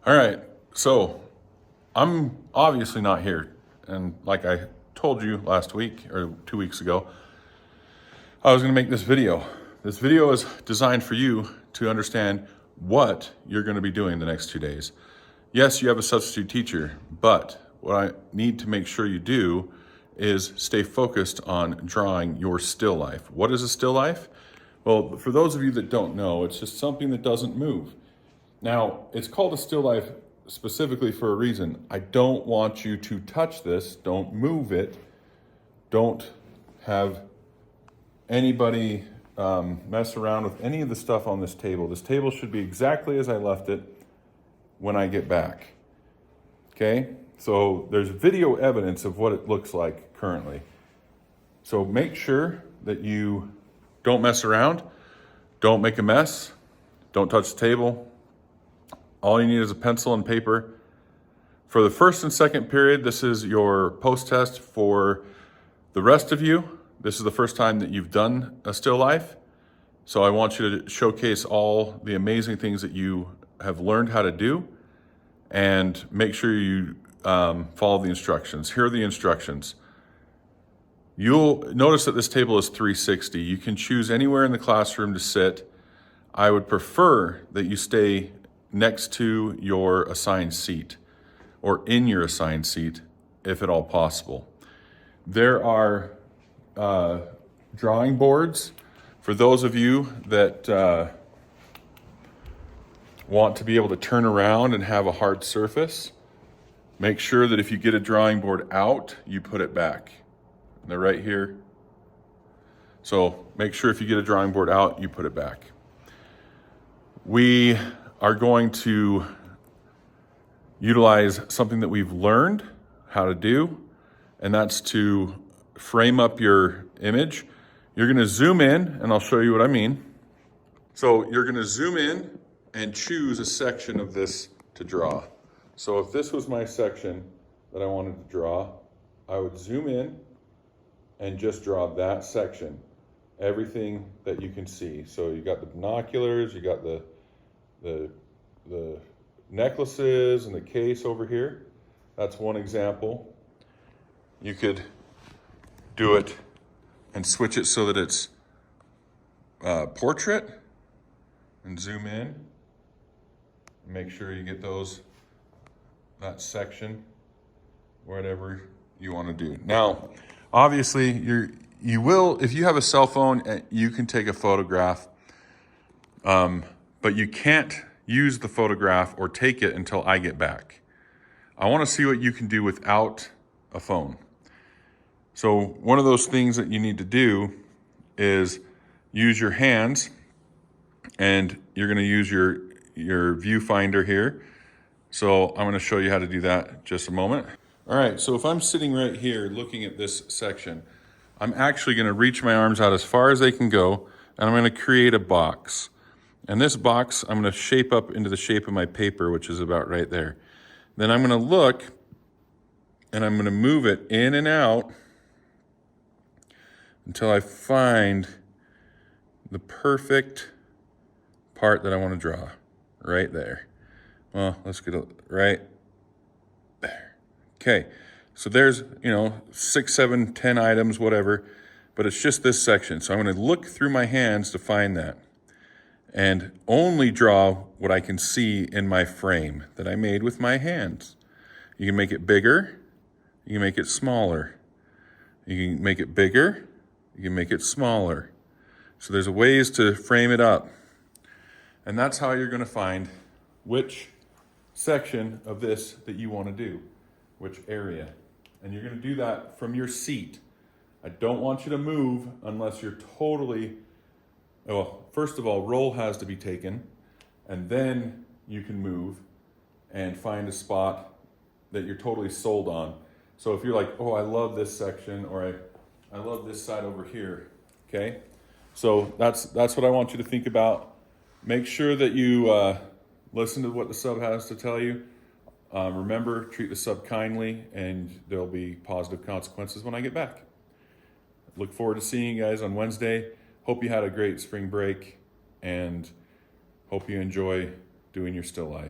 All right, so I'm obviously not here. And like I told you last week or 2 weeks ago, I was gonna make this video. This video is designed for you to understand what you're gonna be doing the next 2 days. Yes, you have a substitute teacher, but what I need to make sure you do is stay focused on drawing your still life. What is a still life? Well, for those of you that don't know, it's just something that doesn't move. Now, it's called a still life specifically for a reason. I don't want you to touch this. Don't move it. Don't have anybody mess around with any of the stuff on this table. This table should be exactly as I left it when I get back. Okay? So there's video evidence of what it looks like currently. So make sure that you don't mess around. Don't make a mess. Don't touch the table. All you need is a pencil and paper. For the first and second period, this is your post-test. For the rest of you, this is the first time that you've done a still life. So I want you to showcase all the amazing things that you have learned how to do and make sure you follow the instructions. Here are the instructions. You'll notice that this table is 360. You can choose anywhere in the classroom to sit. I would prefer that you stay next to your assigned seat or in your assigned seat if at all possible. There are drawing boards for those of you that want to be able to turn around and have a hard surface. Make sure that if you get a drawing board out, you put it back. They're right here. So make sure if you get a drawing board out, you put it back. We are going to utilize something that we've learned how to do, and that's to frame up your image. You're gonna zoom in, and I'll show you what I mean. So you're gonna zoom in and choose a section of this to draw. So if this was my section that I wanted to draw, I would zoom in and just draw that section, everything that you can see. So you got the binoculars, you got the necklaces and the case over here. That's one example. You could do it and switch it so that it's portrait and zoom in. Make sure you get that section, whatever you want to do. Now, obviously, you will, if you have a cell phone, you can take a photograph, but you can't use the photograph or take it until I get back. I want to see what you can do without a phone. So one of those things that you need to do is use your hands, and you're going to use your viewfinder here. So I'm going to show you how to do that in just a moment. All right, so if I'm sitting right here looking at this section, I'm actually going to reach my arms out as far as they can go, and I'm going to create a box. And this box, I'm going to shape up into the shape of my paper, which is about right there. Then I'm going to look, and I'm going to move it in and out until I find the perfect part that I want to draw, right there. Well, let's get it right there. Okay, so there's, 6, 7, 10 items, whatever, but it's just this section. So I'm going to look through my hands to find that and only draw what I can see in my frame that I made with my hands. You can make it bigger, you can make it smaller. You can make it bigger, you can make it smaller. So there's ways to frame it up. And that's how you're going to find which section of this that you want to do, which area. And you're going to do that from your seat. I don't want you to move unless you're totally, well, first of all, roll has to be taken, and then you can move and find a spot that you're totally sold on. So if you're like, oh, I love this section, or I love this side over here, okay? So that's what I want you to think about. Make sure that you listen to what the sub has to tell you. Remember, treat the sub kindly, and there'll be positive consequences when I get back. Look forward to seeing you guys on Wednesday. Hope you had a great spring break, and hope you enjoy doing your still life.